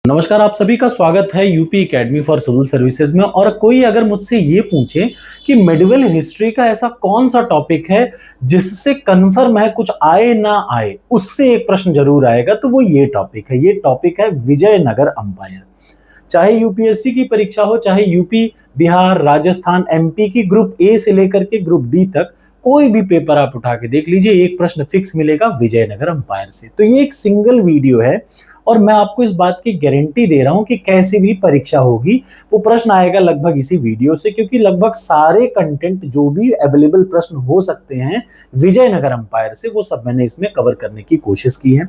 नमस्कार, आप सभी का स्वागत है UP academy for civil services में। और कोई अगर मुझसे ये पूछे कि मेडिवल हिस्ट्री का ऐसा कौन सा टॉपिक है जिससे कन्फर्म है कुछ आए ना आए, उससे एक प्रश्न जरूर आएगा, तो वो ये टॉपिक है। ये टॉपिक है विजयनगर अंपायर। चाहे यूपीएससी की परीक्षा हो, चाहे यूपी, बिहार, राजस्थान, एमपी की ग्रुप ए से लेकर के ग्रुप डी तक कोई भी पेपर आप उठा के देख लीजिए, एक प्रश्न फिक्स मिलेगा विजयनगर अंपायर से। तो ये एक सिंगल वीडियो है और मैं आपको इस बात की गारंटी दे रहा हूं कि कैसे भी परीक्षा होगी वो प्रश्न आएगा लगभग इसी वीडियो से, क्योंकि लगभग सारे कंटेंट जो भी अवेलेबल प्रश्न हो सकते हैं विजयनगर अंपायर से, वो सब मैंने इसमें कवर करने की कोशिश की है।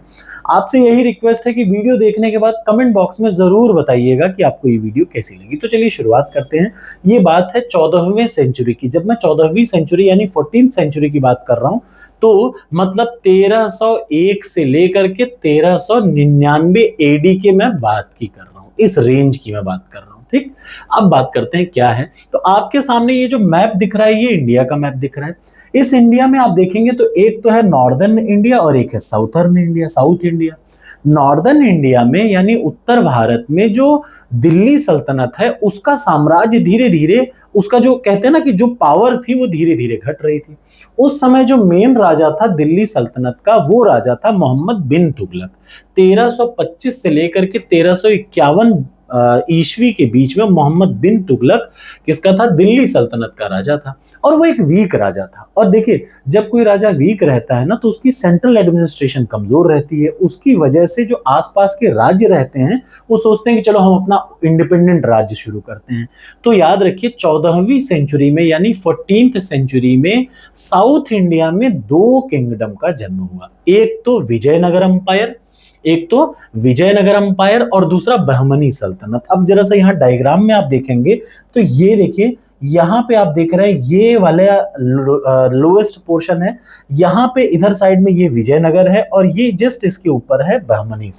आपसे यही रिक्वेस्ट है कि वीडियो देखने के बाद कमेंट बॉक्स में जरूर बताइएगा कि आपको ये वीडियो कैसी लगी। तो चलिए शुरुआत करते हैं। ये बात है 14वीं सेंचुरी की। जब मैं 14वीं सेंचुरी यानी 14th सेंचुरी की बात कर रहा हूं, तो मतलब 1301 से लेकर के 1399 एडी के मैं बात की कर रहा हूं, इस रेंज की मैं बात कर रहा हूं। ठीक, अब बात करते हैं क्या है। तो आपके सामने ये जो मैप दिख रहा है, ये इंडिया का मैप दिख रहा है। इस इंडिया में आप देखेंगे तो एक तो है नॉर्दर्न इंडिया और एक है southern India, south India. Northern India में यानी उत्तर भारत में जो दिल्ली सल्तनत है, उसका साम्राज्य धीरे धीरे, उसका जो कहते हैं ना कि जो पावर थी वो धीरे धीरे घट रही थी। उस समय जो मेन राजा था दिल्ली सल्तनत का, वो राजा था मोहम्मद बिन तुगलक। 1325 से लेकर के 1351 ईस्वी के बीच में मोहम्मद बिन तुगलक किसका था? दिल्ली सल्तनत का राजा था। और वो एक वीक राजा था। और देखिए, जब कोई राजा वीक रहता है ना, तो उसकी सेंट्रल एडमिनिस्ट्रेशन कमजोर रहती है। उसकी वजह से जो आसपास के राज्य रहते हैं वो सोचते हैं कि चलो हम अपना इंडिपेंडेंट राज्य शुरू करते हैं। तो याद रखिए, 14वीं सेंचुरी में यानी 14th सेंचुरी में साउथ इंडिया में दो किंगडम का जन्म हुआ। एक तो विजयनगर अंपायर, और दूसरा बहमनी सल्तनत। अब जरा सा यहाँ डायग्राम में आप देखेंगे तो ये देखिए, यहाँ पे आप देख रहे हैं ये वाला लोएस्ट पोर्शन है। यहाँ पे इधर साइड में ये विजयनगर है और ये जस्ट इसके ऊपर है बहमनी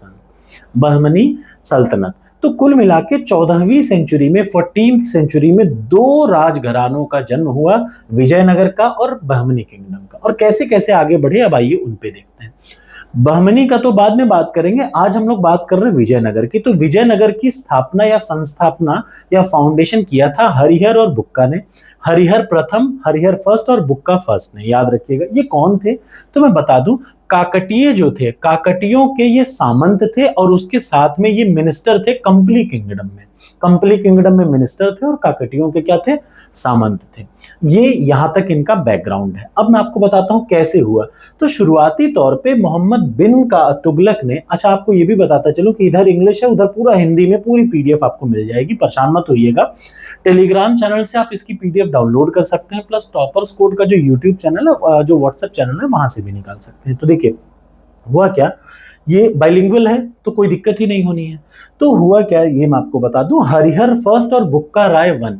सल्तनत। तो कुल मिला के 14वीं सेंचुरी में, 14th सेंचुरी में दो राजघरानों का जन्म हुआ, विजयनगर का और बहमनी किंगडम का। और कैसे कैसे आगे बढ़े, अब आइए उन पे देखते हैं। बहमनी का तो बाद में बात करेंगे, आज हम लोग बात कर रहे हैं विजयनगर की। तो विजयनगर की स्थापना या संस्थापना या फाउंडेशन किया था हरिहर और बुक्का ने। हरिहर प्रथम, हरिहर फर्स्ट और बुक्का फर्स्ट ने, याद रखिएगा। ये कौन थे तो मैं बता दूं, काकटीय जो थे, काकटियों के ये सामंत थे और उसके साथ में ये मिनिस्टर थे कंपली किंगडम में। कंपली किंगडम में मिनिस्टर थे और काकटियों के क्या थे? सामंत थे। ये यहां तक इनका बैकग्राउंड है। अब मैं आपको बताता हूं कैसे हुआ। तो शुरुआती तौर पे मोहम्मद बिन का तुगलक ने, अच्छा आपको ये भी बताता चलो कि इधर इंग्लिश है, उधर पूरा हिंदी में पूरी पीडीएफ आपको मिल जाएगी, परेशान मत होइएगा। टेलीग्राम चैनल से आप इसकी पीडीएफ डाउनलोड कर सकते हैं, प्लस टॉपर्स कोड का जो यूट्यूब चैनल है, जो व्हाट्सएप चैनल है, वहां से भी निकाल सकते हैं। तो देखिए हुआ क्या, ये बाइलिंगुअल है तो कोई दिक्कत ही नहीं होनी है। तो हुआ क्या, ये मैं आपको बता दूं, हरिहर फर्स्ट और बुक्का राय वन,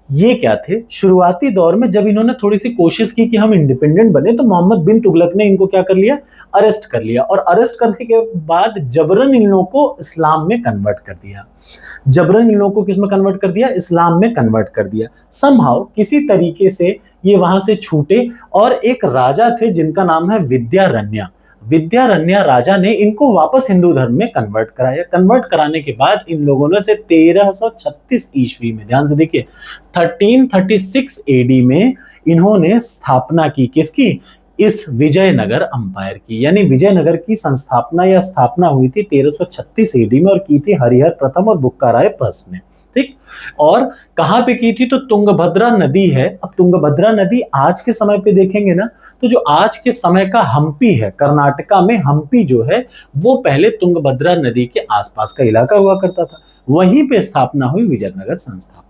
ये क्या थे? शुरुआती दौर में जब इन्होंने थोड़ी सी कोशिश की कि हम इंडिपेंडेंट बने, तो मोहम्मद बिन तुगलक ने इनको क्या कर लिया? अरेस्ट कर लिया। और अरेस्ट करने के बाद जबरन इन लोगों को इस्लाम में कन्वर्ट कर दिया। जबरन इन लोगों को किस में कन्वर्ट कर दिया? इस्लाम में कन्वर्ट कर दिया। समहाउ किसी तरीके से ये वहां से छूटे और एक राजा थे जिनका नाम है विद्यारण्य राजा ने इनको वापस हिंदू धर्म में कन्वर्ट कराया। कन्वर्ट कराने के बाद इन लोगों ने से 1336 ईस्वी में, ध्यान से देखिए, 1336 एडी में इन्होंने स्थापना की, किसकी? इस विजयनगर अंपायर की। यानी विजयनगर की संस्थापना या स्थापना हुई थी 1336 एडी में और की थी हरिहर प्रथम और बुक्का राय फर्स्ट ने। ठीक, और कहां पे की थी? तो तुंगभद्रा नदी है। अब तुंगभद्रा नदी आज के समय पे देखेंगे ना, तो जो आज के समय का हम्पी है, कर्नाटका में हम्पी जो है, वो पहले तुंगभद्रा नदी के आसपास का इलाका हुआ करता था। वहीं पे स्थापना हुई विजयनगर संस्थापना।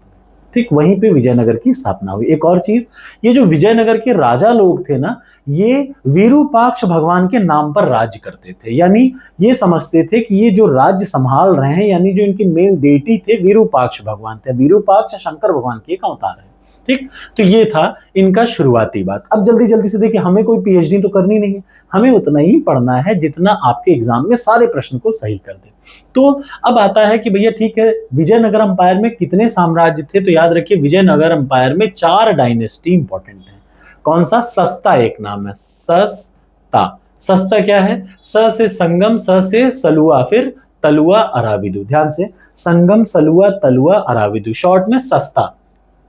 ठीक, वहीं पे विजयनगर की स्थापना हुई। एक और चीज, ये जो विजयनगर के राजा लोग थे ना, ये विरूपाक्ष भगवान के नाम पर राज्य करते थे। यानी ये समझते थे कि ये जो राज्य संभाल रहे हैं, यानी जो इनकी मेन डेटी थे, विरूपाक्ष भगवान थे। विरूपाक्ष शंकर भगवान के एक अवतार है। ठीक, तो ये था इनका शुरुआती बात। अब जल्दी जल्दी से देखिए, हमें कोई पीएचडी तो करनी नहीं है, हमें उतना ही पढ़ना है जितना आपके एग्जाम में सारे प्रश्न को सही कर दे। तो अब आता है कि भैया ठीक है, विजयनगर अंपायर में कितने साम्राज्य थे? तो याद रखिए, विजयनगर अंपायर में 4 डायनेस्टी इंपॉर्टेंट है। कौन सा? सस्ता एक नाम है, सस्ता। सस्ता क्या है? स से संगम, स से सलुआ, फिर तलुआ, अराविदु। ध्यान से, संगम, सलुआ, तलुआ, अराविदु, शॉर्ट में सस्ता।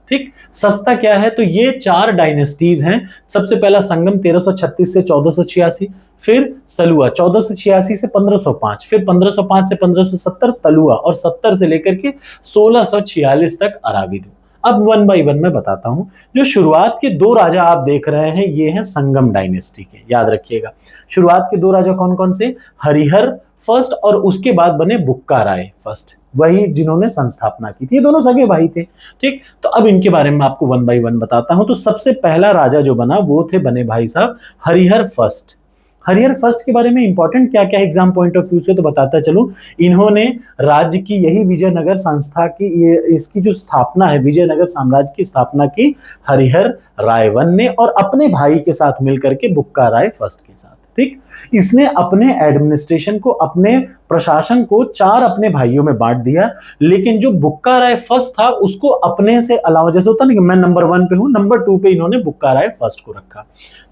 ठीक, सस्ता क्या है? तो ये 4 डायनेस्टीज हैं। सबसे पहला संगम 1336 से 1486, फिर सलुआ 1486 से 1505, फिर 1505 से 1570 तलुआ, और 70 से लेकर के 1646 तक अराविदु। अब वन बाय वन मैं बताता हूं। जो शुरुआत के 2 राजा आप देख रहे हैं, ये हैं संगम डायनेस्टी के, याद रखिएगा। शुरुआत के 2 राजा कौन कौन से? हरिहर फर्स्ट, और उसके बाद बने बुक्का राय फर्स्ट, वही जिन्होंने संस्थापना की थी। ये दोनों सगे भाई थे। ठीक, तो अब इनके बारे में आपको वन बाय वन बताता हूं। तो सबसे पहला राजा जो बना वो थे बने भाई साहब हरिहर फर्स्ट। हरिहर फर्स्ट के बारे में इंपॉर्टेंट क्या क्या एग्जाम पॉइंट ऑफ व्यू से तो बताता चलूं। इन्होंने राज्य की यही विजयनगर संस्था की, ये इसकी जो स्थापना है, विजयनगर साम्राज्य की स्थापना की हरिहर रायवन ने, और अपने भाई के साथ मिलकर के बुक्का राय फर्स्ट के साथ। ठीक, इसने अपने एडमिनिस्ट्रेशन को, अपने प्रशासन को 4 अपने भाइयों में बांट दिया, लेकिन जो बुक्का राय फर्स्ट था उसको अपने से अलावा, जैसे होता ना कि मैं नंबर 1 पे हूं, नंबर 2 पे इन्होंने बुक्का राय फर्स्ट को रखा।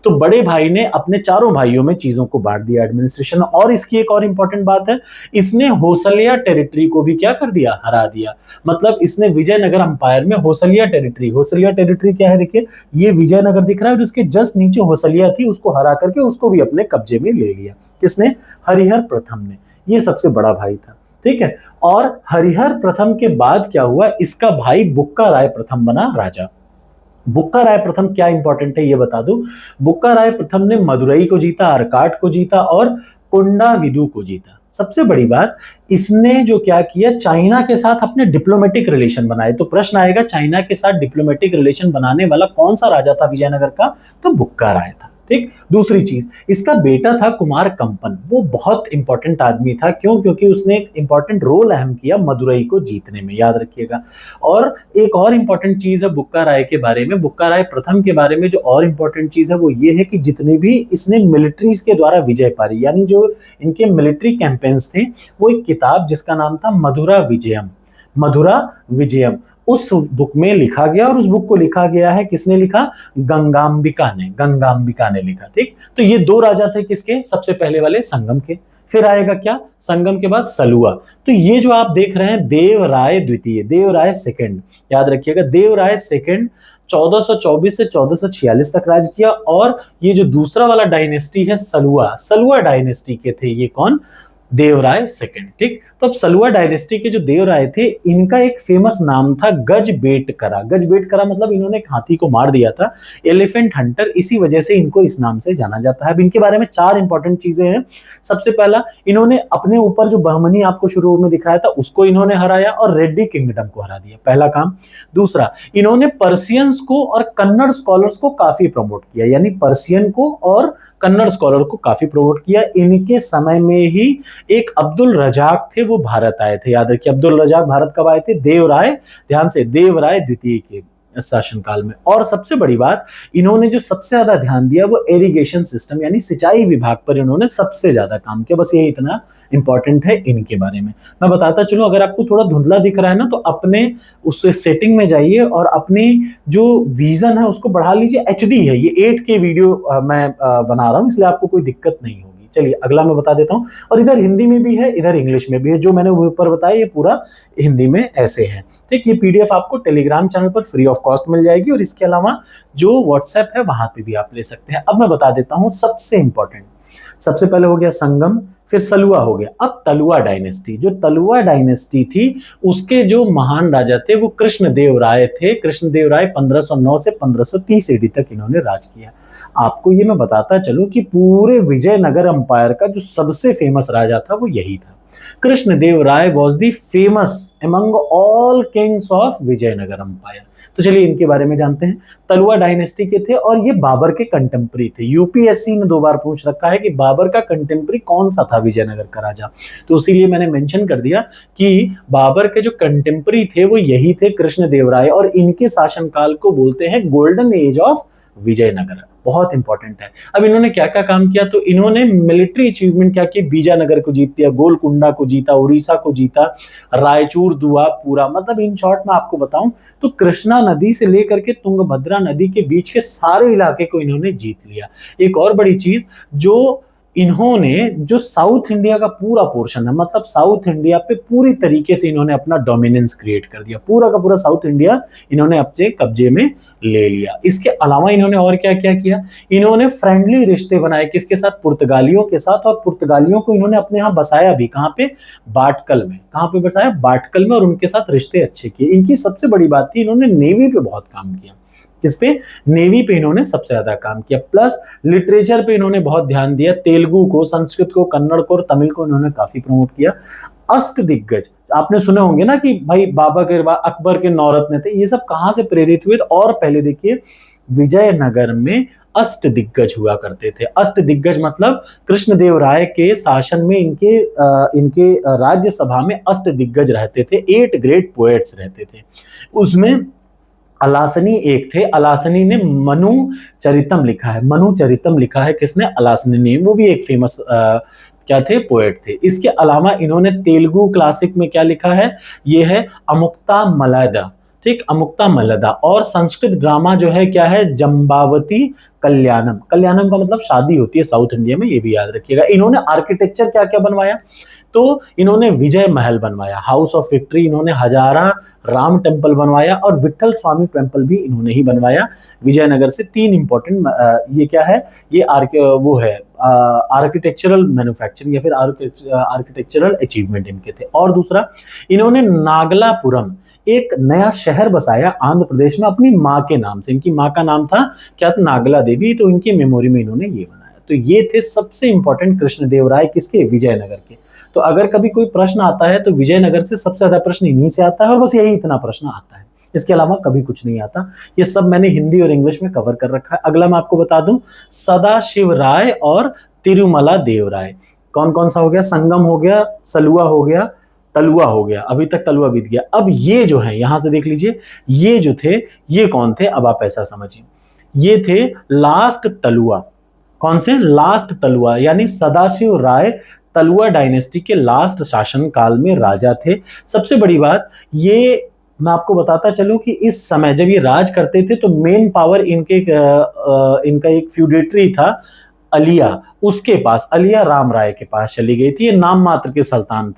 तो बड़े भाई ने अपने चारों भाइयों में चीजों को बांट दिया, एडमिनिस्ट्रेशन। और इसकी एक और इंपॉर्टेंट बात है, इसने होसलिया टेरिटरी को भी क्या कर दिया? हरा दिया। मतलब इसने विजयनगर अंपायर में होसलिया टेरिटरी, होसलिया टेरिटरी क्या है देखिए, ये विजयनगर दिख रहा है और उसके जस्ट नीचे होसलिया थी, उसको हरा करके उसको भी अपने कब्जे में ले लिया। किसने? हरिहर प्रथम ने। ये सबसे बड़ा भाई था। ठीक है, और हरिहर प्रथम के बाद क्या हुआ? इसका भाई बुक्का राय प्रथम बना राजा। बुक्का राय प्रथम क्या इंपॉर्टेंट है ये बता दूं। बुक्का राय प्रथम ने मदुरई को जीता, अरकाट को जीता और कोंडाविदु को जीता। सबसे बड़ी बात, इसने जो क्या किया, चाइना के साथ अपने डिप्लोमेटिक रिलेशन बनाए। तो प्रश्न आएगा, चाइना के साथ डिप्लोमेटिक रिलेशन बनाने वाला कौन सा राजा था विजयनगर का? तो बुक्का राय था। ठीक, दूसरी चीज, इसका बेटा था कुमार कंपन। वो बहुत इंपॉर्टेंट आदमी था। क्यों? क्योंकि उसने एक इंपॉर्टेंट रोल अहम किया मदुरई को जीतने में, याद रखिएगा। और एक और इंपॉर्टेंट चीज है बुक्का राय के बारे में, बुक्का राय प्रथम के बारे में जो और इंपॉर्टेंट चीज है वो ये है कि जितने भी इसने मिलिट्रीज के द्वारा विजय पारी, यानी जो इनके मिलिट्री कैंपेन्स थे, वो एक किताब जिसका नाम था मधुरा विजयम, मधुरा विजयम, उस बुक में लिखा गया। और उस बुक को लिखा गया है, किसने लिखा? गंगांबिका ने, गंगांबिका ने लिखा। ठीक, तो ये 2 राजा थे किसके? सबसे पहले वाले संगम के। फिर आएगा क्या? संगम के बाद सलुआ। तो ये जो आप देख रहे हैं देवराय द्वितीय, देवराय सेकंड, याद रखिएगा, देवराय सेकंड 1424 से 1446 तक राज किया। और ये जो दूसरा वाला डायनेस्टी है सलुआ, सलुआ डायनेस्टी के थे ये कौन? देवराय सेकंड। ठीक, तो अब सलुआ डायनेस्टी के जो देवराय थे, इनका एक फेमस नाम था गजबेटकरा। गजबेटकरा मतलब इन्होंने एक हाथी को मार दिया था, एलिफेंट हंटर, इसी वजह से इनको इस नाम से जाना जाता है। अब इनके बारे में 4 इंपॉर्टेंट चीजें हैं। सबसे पहला, इन्होंने अपने ऊपर जो बहमनी आपको शुरू में दिखाया था उसको इन्होंने हराया और रेड्डी किंगडम को हरा दिया, पहला काम। दूसरा, इन्होंने पर्सियंस को और कन्नड़ स्कॉलर्स को काफी प्रमोट किया, यानी पर्सियन को और कन्नड़ स्कॉलर को काफी प्रमोट किया। इनके समय में ही एक अब्दुल रजाक थे, वो भारत आए थे। याद रखिए, अब्दुल रजाक भारत कब आए थे? देवराय, ध्यान से, देवराय द्वितीय के शासनकाल में। और सबसे बड़ी बात, इन्होंने जो सबसे ज्यादा ध्यान दिया वो इरिगेशन सिस्टम, यानी सिंचाई विभाग पर इन्होंने सबसे ज्यादा काम किया। बस ये इतना इंपॉर्टेंट है इनके बारे में। मैं बताता चलूं, अगर आपको थोड़ा धुंधला दिख रहा है ना, तो अपने उस सेटिंग में जाइए और अपनी जो विजन है उसको बढ़ा लीजिए। एचडी है ये, 8K वीडियो मैं बना रहा हूं, इसलिए आपको कोई दिक्कत नहीं होगी। चलिए अगला मैं बता देता हूं। और इधर हिंदी में भी है, इधर इंग्लिश में भी है। जो मैंने ऊपर बताया ये पूरा हिंदी में ऐसे है। ठीक, ये पीडीएफ आपको टेलीग्राम चैनल पर फ्री ऑफ कॉस्ट मिल जाएगी, और इसके अलावा जो व्हाट्सएप है वहां पे भी आप ले सकते हैं। अब मैं बता देता हूं सबसे इंपॉर्टेंट, सबसे पहले हो गया संगम, फिर सलुआ हो गया। अब तलुआ डायनेस्टी, जो तलुआ डायनेस्टी थी उसके जो महान राजा थे वो कृष्णदेव राय थे। कृष्णदेव राय 1509 से 1530 एडी तक इन्होंने राज किया। आपको ये मैं बताता चलूं कि पूरे विजयनगर अंपायर का जो सबसे फेमस राजा था वो यही था। Krishnadev Rai was the famous among all kings of Vijayanagar empire. तो चलिए इनके बारे में जानते हैं। तलुआ डायनेस्टी के थे और ये बाबर के कंटेम्परी थे। यूपीएससी ने 2 बार पूछ रखा है कि बाबर का कंटेम्परी कौन सा था विजयनगर का राजा, तो इसीलिए मैंने मेंशन कर दिया कि बाबर के जो कंटेम्परी थे वो यही थे, कृष्णदेव राय। और इनके शासनकाल को बोलते हैं गोल्डन एज ऑफ विजयनगर। बहुत इंपॉर्टेंट है। अब इन्होंने क्या क्या काम किया, तो इन्होंने मिलिट्री अचीवमेंट क्या किया, बीजानगर को जीत लिया, गोलकुंडा को जीता, उड़ीसा को जीता, रायचूर, दुआपूरा, मतलब इन शॉर्ट में आपको बताऊं तो कृष्णा नदी से लेकर के तुंगभद्रा नदी के बीच के सारे इलाके को इन्होंने जीत लिया। एक और बड़ी चीज, जो इन्होंने जो साउथ इंडिया का पूरा पोर्शन है, मतलब साउथ इंडिया पे पूरी तरीके से इन्होंने अपना डोमिनेंस क्रिएट कर दिया, पूरा का पूरा साउथ इंडिया इन्होंने अपने कब्जे में ले लिया। इसके अलावा इन्होंने और क्या क्या किया, इन्होंने फ्रेंडली रिश्ते बनाए किसके साथ, पुर्तगालियों के साथ, और पुर्तगालियों को इन्होंने अपने यहाँ बसाया भी, कहाँ पे, बाटकल में। कहाँ पे बसाया, बाटकल में, और उनके साथ रिश्ते अच्छे किए। इनकी सबसे बड़ी बात थी, इन्होंने नेवी पे बहुत काम किया। किस पे, नेवी पे इन्होंने सबसे ज्यादा काम किया। प्लस लिटरेचर पे इन्होंने बहुत ध्यान दिया, तेलुगु को, संस्कृत को, कन्नड़ को और तमिल को इन्होंने काफी प्रमोट किया। अष्ट दिग्गज आपने सुने होंगे ना कि भाई बाबा के अकबर के नौरत्न थे, ये सब कहां से प्रेरित हुए, और पहले देखिए विजयनगर में अष्ट दिग्गज हुआ करते थे। अष्ट दिग्गज मतलब कृष्णदेव राय के शासन में इनके राज्यसभा में अष्ट दिग्गज रहते थे, 8 ग्रेट पोएट्स रहते थे। उसमें अलासनी एक थे, अलासनी ने मनु चरितम लिखा है। मनु चरितम लिखा है किसने, अलासनी ने, वो भी एक फेमस क्या थे, पोएट थे। इसके अलावा इन्होंने तेलुगु क्लासिक में क्या लिखा है, ये है अमुक्ता मलादा, ठीक, अमुक्ता मलदा। और संस्कृत ड्रामा जो है क्या है, जम्बावती कल्याणम। कल्याणम का मतलब शादी होती है साउथ इंडिया में, ये भी याद रखिएगा। इन्होंने आर्किटेक्चर क्या क्या बनवाया, तो इन्होंने विजय महल बनवाया, हाउस ऑफ विक्ट्री, इन्होंने हजारा राम टेम्पल बनवाया, और विठल स्वामी टेम्पल भी इन्होंने ही बनवाया विजयनगर से। 3 इंपॉर्टेंट ये क्या है, ये वो है आर्किटेक्चरल मैन्युफैक्चरिंग या फिर आर्किटेक्चरल अचीवमेंट इनके थे। और दूसरा, इन्होंने नागलापुरम एक नया शहर बसाया आंध्र प्रदेश में अपनी माँ के नाम से। इनकी माँ का नाम था क्या था, नागला देवी, तो इनकी मेमोरी में इन्होंने ये बनाया। तो ये थे सबसे इंपॉर्टेंट कृष्णदेव राय किसके, विजयनगर के। तो अगर कभी कोई प्रश्न आता है तो विजयनगर से सबसे ज्यादा प्रश्न इन्हीं से आता है, और बस यही इतना प्रश्न आता है, इसके अलावा कभी कुछ नहीं आता। ये सब मैंने हिंदी और इंग्लिश में कवर कर रखा है। अगला मैं आपको बता दूं, सदाशिव राय और तिरुमला देव राय। कौन कौन सा हो गया, संगम हो गया, सलुआ हो गया, तलुआ हो गया, अभी तक तलुआ बीत गया। अब ये जो है, यहां से देख लीजिए, ये जो थे, ये कौन थे, अब आप ऐसा समझिए, ये थे लास्ट तलुआ। कौन से, लास्ट तलुआ, यानी सदाशिव राय तलुआ डायनेस्टी के लास्ट शासन काल में राजा थे। सबसे बड़ी बात ये मैं आपको बताता चलूं कि इस समय जब ये राज करते थे तो मेन पावर इनका एक फ्यूडेटरी था अलिया, उसके पास, अलिया राम राय के पास चली गई थी। ये नाम मात्र के सुल्तान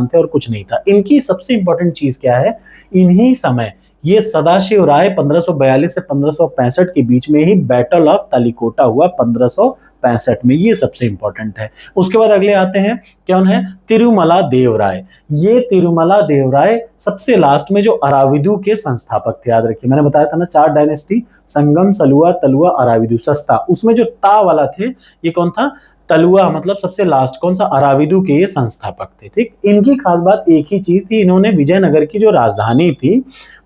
थे और कुछ नहीं था। इनकी सबसे इंपॉर्टेंट चीज क्या है, इन्हीं समय ये सदाशिव राय 1542 से 1565 के बीच में ही बैटल ऑफ तालिकोटा हुआ 1565 में, ये सबसे इंपॉर्टेंट है। उसके बाद अगले आते हैं, कौन है, तिरुमला देव राय। ये तिरुमला देव राय सबसे लास्ट में जो अराविदु के संस्थापक थे, याद रखिए मैंने बताया था ना 4 डायनेस्टी, संगम, सलुआ, तलुआ, अराविदु, सस्ता, उसमें जो ता वाला थे ये कौन था, तलुआ, मतलब सबसे लास्ट कौन सा, अराविदु के ये संस्थापक थे। ठीक, इनकी खास बात एक ही चीज थी, इन्होंने विजयनगर की जो राजधानी थी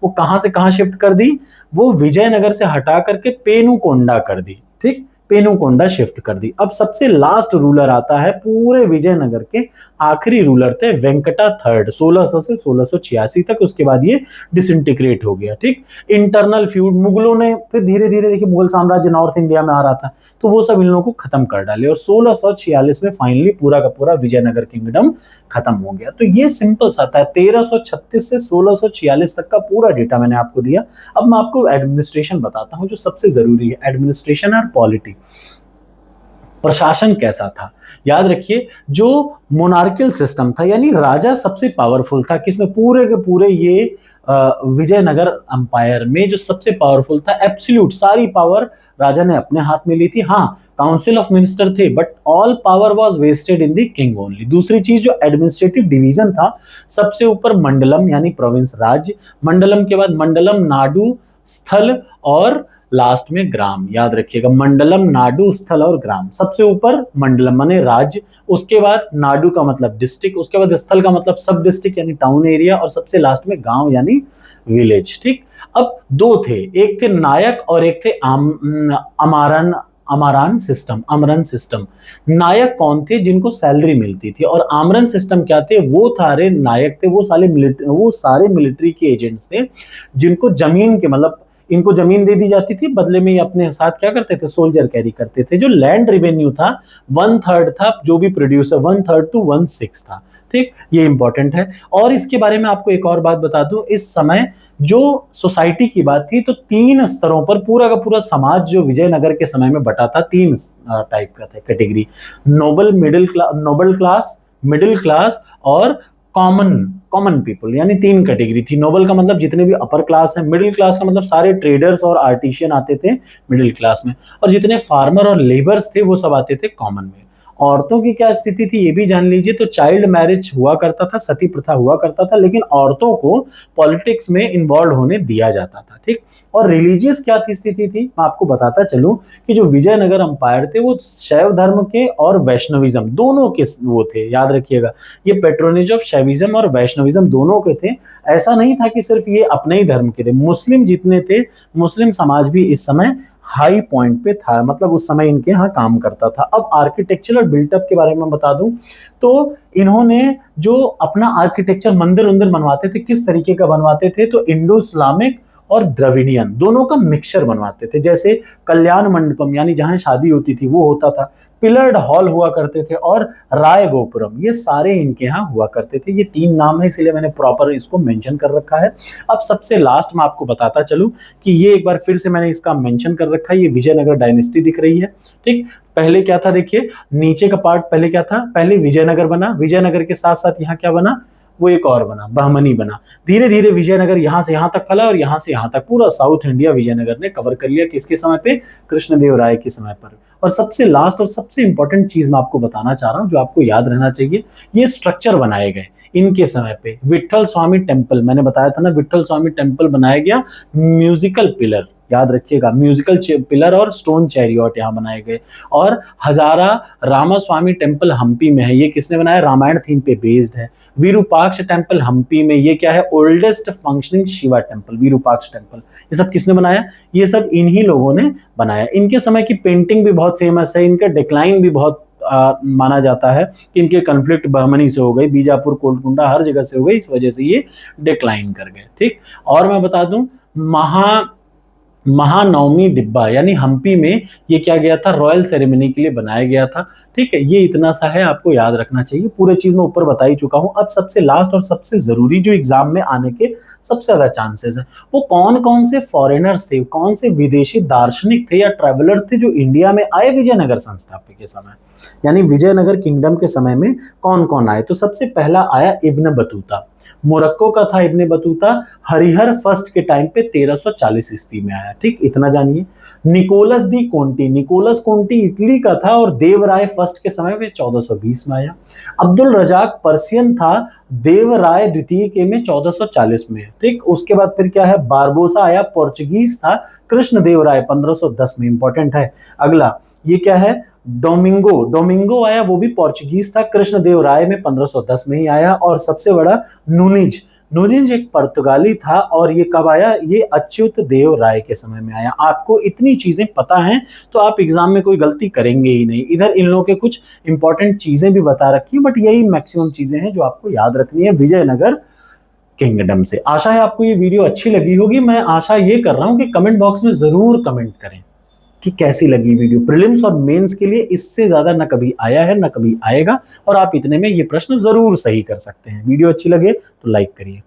वो कहां से कहां शिफ्ट कर दी, वो विजयनगर से हटा करके पेनुकोंडा कर दी। ठीक, पेनुकोंडा शिफ्ट कर दी। अब सबसे लास्ट रूलर आता है पूरे विजयनगर के, आखिरी रूलर थे वेंकटा थर्ड, 1600 से 1686 तक। उसके बाद ये डिसइंटीग्रेट हो गया। ठीक, इंटरनल फ्यूड, मुगलों ने फिर धीरे धीरे, देखिए मुगल साम्राज्य नॉर्थ इंडिया में आ रहा था तो वो सब इन लोगों को खत्म कर डाले, और 1646 में फाइनली पूरा का पूरा विजयनगर किंगडम खत्म हो गया। तो ये सिंपल सा था, 1336 से 1646 तक का पूरा डेटा मैंने आपको दिया। अब मैं आपको एडमिनिस्ट्रेशन बताता हूं जो सबसे जरूरी है, एडमिनिस्ट्रेशन और पॉलिटी, प्रशासन कैसा था। याद रखिए, जो मोनार्कियल सिस्टम था, यानी राजा सबसे पावरफुल था, किसमें, पूरे के पूरे ये विजयनगर अंपायर में जो सबसे पावरफुल था, एब्सोल्यूट सारी पावर राजा ने अपने हाथ में ली थी। हाँ, काउंसिल ऑफ मिनिस्टर थे, but all power was vested in the king only. दूसरी चीज, जो एडमिनिस्ट्रेटिव डिवीजन था, सबसे ऊपर मंडलम यानी प्रोविंस, राज्य, मंडलम के बाद मंडलम, नाडु, स्थल, और लास्ट में ग्राम। याद रखिएगा, मंडलम, नाडु, स्थल और ग्राम। सबसे ऊपर मंडलम माने राज्य, उसके बाद नाडु का मतलब डिस्ट्रिक्ट, उसके बाद स्थल का मतलब सब डिस्ट्रिक्ट यानी टाउन एरिया, और सबसे लास्ट में गांव यानी विलेज। ठीक, अब 2 थे, एक थे नायक और एक थे आमरण सिस्टम। नायक कौन थे, जिनको सैलरी मिलती थी, और आमरण सिस्टम क्या थे, वो सारे नायक थे, वो सारे मिलिट्री के एजेंट्स थे, जिनको जमीन के मतलब इनको जमीन दे दी जाती थी, बदले में ये अपने साथ क्या करते थे, सोल्जर कैरी करते थे। जो लैंड रेवेन्यू था 1/3 था, जो भी प्रोड्यूसर 1/3 to 1/6 था। ठीक, ये इंपॉर्टेंट है। और इसके बारे में आपको एक और बात बता दूं, इस समय जो सोसाइटी की बात थी तो 3 स्तरों पर पूरा का पूरा समाज जो विजयनगर के समय में बटा था, 3 टाइप का था category, noble class, middle class और कॉमन कॉमन पीपल, यानी 3 कैटेगरी थी। नोबल का मतलब जितने भी अपर क्लास है, मिडिल क्लास का मतलब सारे ट्रेडर्स और आर्टिशियन आते थे मिडिल क्लास में, और जितने फार्मर और लेबर्स थे वो सब आते थे कॉमन में। औरतों की क्या स्थिति थी ये भी जान लीजिए। तो चाइल्ड मैरिज हुआ करता था, सती प्रथा हुआ करता था, लेकिन औरतों को पॉलिटिक्स में इन्वॉल्व होने दिया जाता था। ठीक, और रिलीजियस क्या थी स्थिति थी, मैं आपको बताता चलूं कि जो विजयनगर अंपायर थे वो शैव धर्म के और वैष्णविज्म दोनों के वो थे, याद रखिएगा। ये पेट्रोनेज ऑफ शैविज्म और वैष्णविज्म दोनों के थे। ऐसा नहीं था कि सिर्फ ये अपने ही धर्म के थे, मुस्लिम जितने थे, मुस्लिम समाज भी इस समय हाई पॉइंट पे था, मतलब उस समय इनके यहाँ काम करता था। अब आर्किटेक्चरल बिल्टअप के बारे में बता दूं तो इन्होंने जो अपना आर्किटेक्चर मंदिर वंदिर बनवाते थे किस तरीके का बनवाते थे, तो इंडो इस्लामिक और द्रविडियन दोनों का मिक्सचर बनवाते थे। जैसे कल्याण मंडपम यानी जहां शादी होती थी वो होता था, पिलर्ड हॉल हुआ करते थे, और राय गोपुरम, ये सारे इनके यहाँ हुआ करते थे। ये 3 नाम है इसलिए मैंने प्रॉपर इसको मेंशन कर रखा है। अब सबसे लास्ट में आपको बताता चलूं कि ये एक बार फिर से मैंने इसका मेंशन कर रखा है, ये विजयनगर डायनेस्टी दिख रही है। ठीक, पहले क्या था देखिए, नीचे का पार्ट पहले क्या था, पहले विजयनगर बना, विजयनगर के साथ साथ यहाँ क्या बना, वो एक और बना, बहमनी बना। धीरे धीरे विजयनगर यहां से यहां तक फैला और यहां से यहां तक पूरा साउथ इंडिया विजयनगर ने कवर कर लिया। किसके समय पे, कृष्णदेव राय के समय पर। और सबसे लास्ट और सबसे इंपॉर्टेंट चीज मैं आपको बताना चाह रहा हूं जो आपको याद रहना चाहिए, ये स्ट्रक्चर बनाए गए इनके समय पे। विट्ठल स्वामी टेम्पल, मैंने बताया था ना, विट्ठल स्वामी टेम्पल बनाया गया, म्यूजिकल पिलर, याद रखिएगा, म्यूजिकल पिलर और स्टोन चैरियट यहाँ बनाए गए। और हजारा रामास्वामी टेम्पल हम्पी में है, ये किसने बनाया, रामायण थीम पे बेस्ड है। विरूपाक्ष टेम्पल हम्पी में, ये क्या है, oldest functioning Shiva temple, Virupaksha temple. ये सब किसने बनाया, ये सब इन्हीं लोगों ने बनाया। इनके समय की पेंटिंग भी बहुत फेमस है, इनका डिक्लाइन भी बहुत माना जाता है कि इनके कन्फ्लिक्ट बहमनी से हो गई, बीजापुर कोलकुंडा हर जगह से हो गई, इस वजह से ये डिक्लाइन कर गए। ठीक, और मैं बता दूं महानवमी डिब्बा यानी हम्पी में ये क्या गया था, रॉयल सेरेमनी के लिए बनाया गया था। ठीक है, ये इतना सा है, आपको याद रखना चाहिए। पूरे चीज मैं ऊपर बता ही चुका हूं। अब सबसे लास्ट और सबसे जरूरी जो एग्जाम में आने के सबसे ज्यादा चांसेस है, वो कौन कौन से फॉरेनर्स थे, कौन से विदेशी दार्शनिक थे या ट्रेवलर थे जो इंडिया में आए विजयनगर संस्थापक के समय, यानी विजयनगर किंगडम के समय में कौन कौन आए। तो सबसे पहला आया इब्न बतूता, मोरक्को का था इब्ने बतूता, हरिहर फर्स्ट के टाइम पे 1340 ईस्वी में आया। ठीक, इतना जानिए। निकोलस दी कोंटी, निकोलस कोंटी इटली का था और देवराय फर्स्ट के समय में 1420 में आया। अब्दुल रजाक पर्सियन था, देवराय द्वितीय के में 1440 में। ठीक, उसके बाद फिर क्या है, बारबोसा आया, पोर्चुगीज था, कृष्ण देव राय 1510 में, इंपॉर्टेंट है। अगला ये क्या है, डोमिंगो आया, वो भी पोर्चुगीज था, कृष्णदेव राय में 1510 में ही आया। और सबसे बड़ा नूनिज एक पुर्तगाली था, और ये कब आया, ये अच्युत देव राय के समय में आया। आपको इतनी चीजें पता हैं तो आप एग्जाम में कोई गलती करेंगे ही नहीं। इधर इन लोगों के कुछ इंपॉर्टेंट चीजें भी बता रखी है, बट यही मैक्सिमम चीजें हैं जो आपको याद रखनी है विजयनगर किंगडम से। आशा है आपको ये वीडियो अच्छी लगी होगी। मैं आशा ये कर रहा हूं कि कमेंट बॉक्स में जरूर कमेंट करें कि कैसी लगी वीडियो। प्रीलिम्स और मेंस के लिए इससे ज्यादा ना कभी आया है ना कभी आएगा, और आप इतने में ये प्रश्न जरूर सही कर सकते हैं। वीडियो अच्छी लगे तो लाइक करिए।